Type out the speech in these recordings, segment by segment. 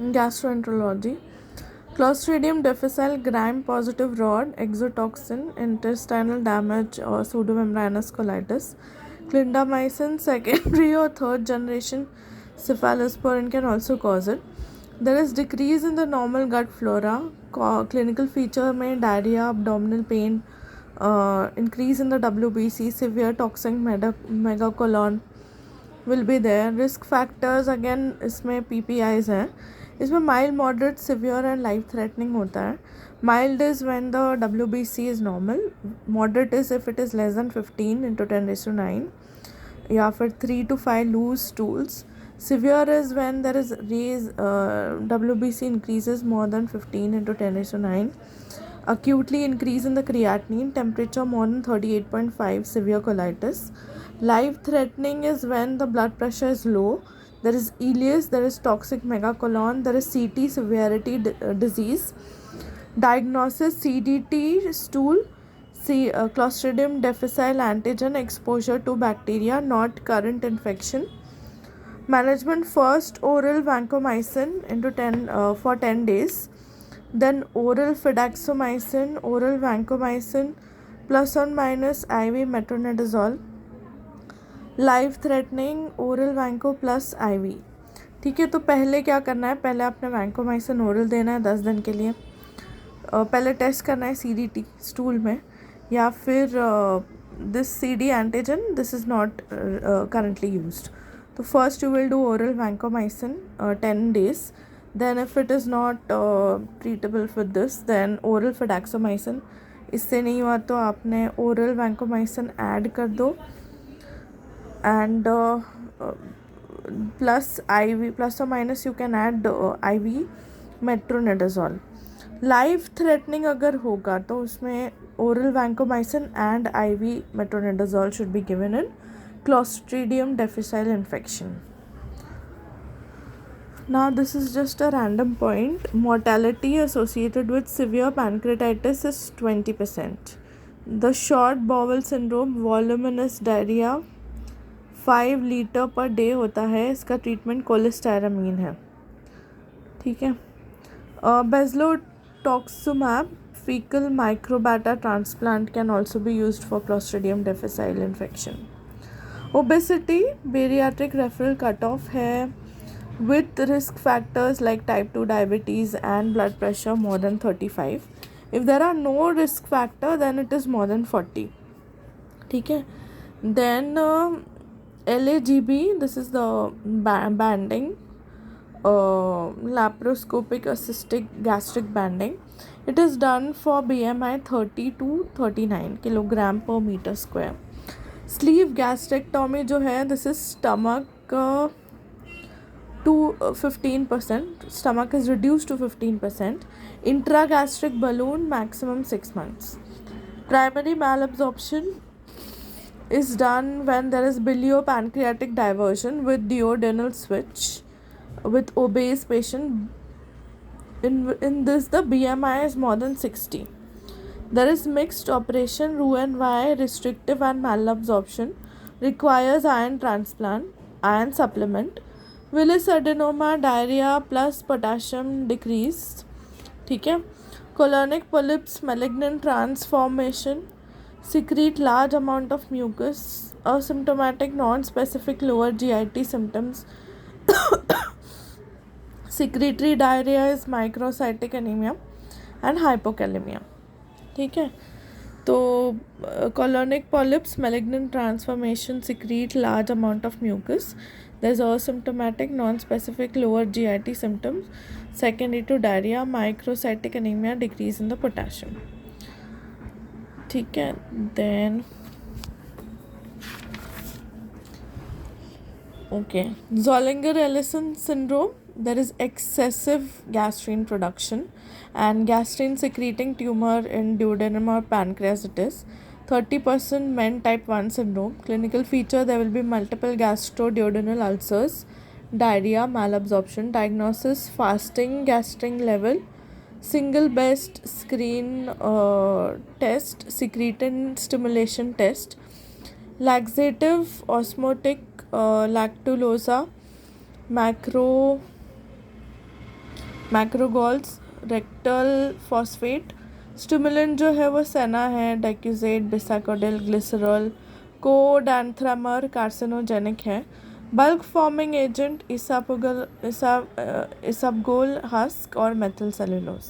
Gastroenterology. Clostridium difficile gram-positive rod, exotoxin, intestinal damage or pseudomembranous colitis. Clindamycin, secondary or third generation cephalosporin can also cause it. There is decrease in the normal gut flora. Clinical feature may diarrhea, abdominal pain, increase in the WBC, severe toxic megacolon will be there. Risk factors again इसमें PPIs हैं. इसमें mild, moderate, severe and life threatening होता है. Mild is when the WBC is normal. Moderate is if it is less than 15 into 10⁹ या फिर 3 to 5 loose stools. Severe is when there is WBC increases more than 15 into 10⁹. Acutely increase in the creatinine, temperature more than 38.5, severe colitis. Life threatening is when the blood pressure is low, there is ileus, there is toxic megacolon, there is CT severity disease. Diagnosis: CDT stool, Clostridium difficile antigen, exposure to bacteria, not current infection. Management: first oral vancomycin into 10 for 10 days, then oral fidaxomicin, oral vancomycin plus or minus IV metronidazole. Life threatening oral vanco plus IV. ठीक है, तो पहले क्या करना है, पहले आपने vancomycin oral देना है 10 दिन के लिए. पहले टेस्ट करना है CDT स्टूल में, या फिर this CD antigen this is not currently used. तो first you will do oral vancomycin 10 days. Then if it is not treatable with this, then oral fidaxomicin. इससे नहीं हुआ तो आपने ओरल वैंकोमाइसिन ऐड कर दो and plus IV, plus or minus you can add IV metronidazole. Life threatening अगर होगा तो उसमें oral vancomycin and IV metronidazole should be given in Clostridium difficile infection. Now this is just a random point. Mortality associated with severe pancreatitis is 20%. The short bowel syndrome, voluminous diarrhea 5 litre per day होता है. इसका treatment कोलेस्टेरामीन है. ठीक है. बेज़लोटुक्सिमाब fecal microbiota transplant can also be used for Clostridium difficile infection. Obesity, bariatric referral cutoff है with risk factors like type 2 diabetes and blood pressure more than 35. If there are no risk factor then it is more than 40. ठीक है. Then LAGB, this is the banding, laparoscopic assisted gastric banding. It is done for BMI 30 to 39 kilogram per meter square. Sleeve gastrectomy जो है, this is stomach to 15%. Stomach is reduced to 15%. Intragastric balloon maximum 6 months. Primary malabsorption is done when there is biliopancreatic diversion with duodenal switch with obese patient. In this the BMI is more than 60. There is mixed operation, Roux-en-Y, restrictive and malabsorption, requires iron transplant, iron supplement. Willis adenoma, diarrhea plus potassium decrease. ठीक है. Colonic polyps, malignant transformation, secrete large amount of mucus, asymptomatic non-specific lower GIT symptoms. Secretory diarrhea is microcytic anemia and hypokalemia. ठीक है. तो colonic polyps, malignant transformation, secrete large amount of mucus. There is asymptomatic non-specific lower GIT symptoms. Secondary to diarrhea, microcytic anemia, decrease in the potassium. ठीक है. Then okay, Zollinger-Ellison syndrome, there is excessive gastrin production and gastrin secreting tumor in duodenum or pancreas. It is 30% men type 1 syndrome. Clinical feature, there will be multiple gastroduodenal ulcers, diarrhea, malabsorption. Diagnosis: fasting gastrin level, single best screen test, secretin stimulation test. Laxative, osmotic, lactulosa, macro macrogols, rectal phosphate, stimulant जो है वो senna है, docusate, bisacodyl, glycerol, codanthramer carcinogenic है, bulk forming agent isabgol husk और methyl cellulose.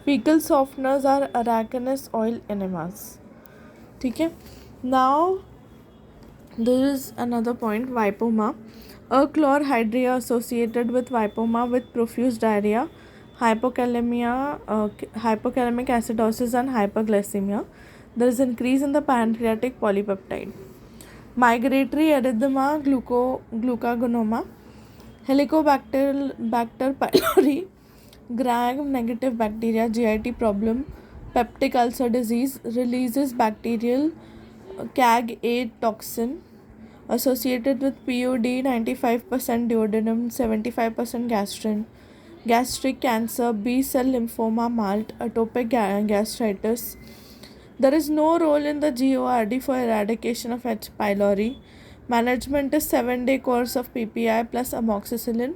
Faecal softeners are arachis oil enemas. ठीक है, now there is another point, vipoma, a chlorhydria associated with vipoma with profuse diarrhea, hypokalemia, hypokalemic acidosis and hyperglycemia. There is increase in the pancreatic polypeptide. Migratory erythema, glucagonoma, Helicobacter pylori, gram negative bacteria, GIT problem, peptic ulcer disease, releases bacterial CAG8 toxin associated with POD, 95% duodenum, 75% gastrin, gastric cancer, B cell lymphoma, malt, atopic gastritis. There is no role in the GORD for eradication of H. pylori. Management is 7-day course of PPI plus amoxicillin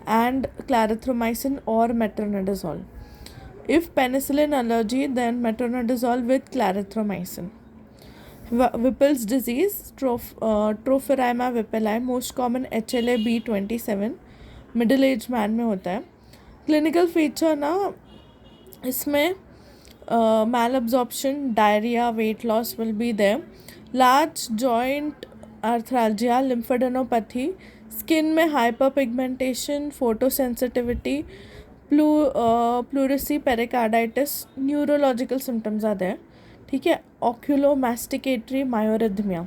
and clarithromycin or metronidazole. If penicillin allergy, then metronidazole with clarithromycin. Whipple's disease, Trophiræma whippleI, most common HLA-B27, middle aged man में होता है. Clinical feature ना इसमें malabsorption, diarrhea, weight loss will be there. Large joint arthralgia, lymphadenopathy, skin में hyperpigmentation, photosensitivity, pleurisy, pericarditis, neurological symptoms are there. ठीक है, oculomasticatory myarrhythmia,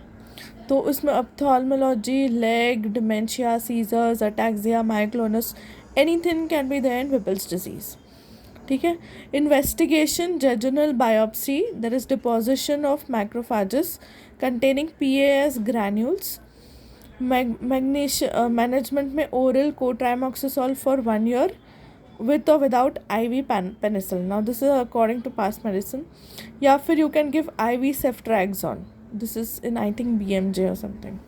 तो उसमें ophthalmology, leg, dementia, seizures, ataxia, myoclonus, anything can be there in Whipple's disease. ठीक है, investigation, jejunal biopsy, there is deposition of macrophages containing PAS granules. Management में oral cotrimoxazole for 1 year with or without IV penicillin. Now this is according to past medicine. या फिर you can give IV ceftriaxone. This is in I think BMJ or something.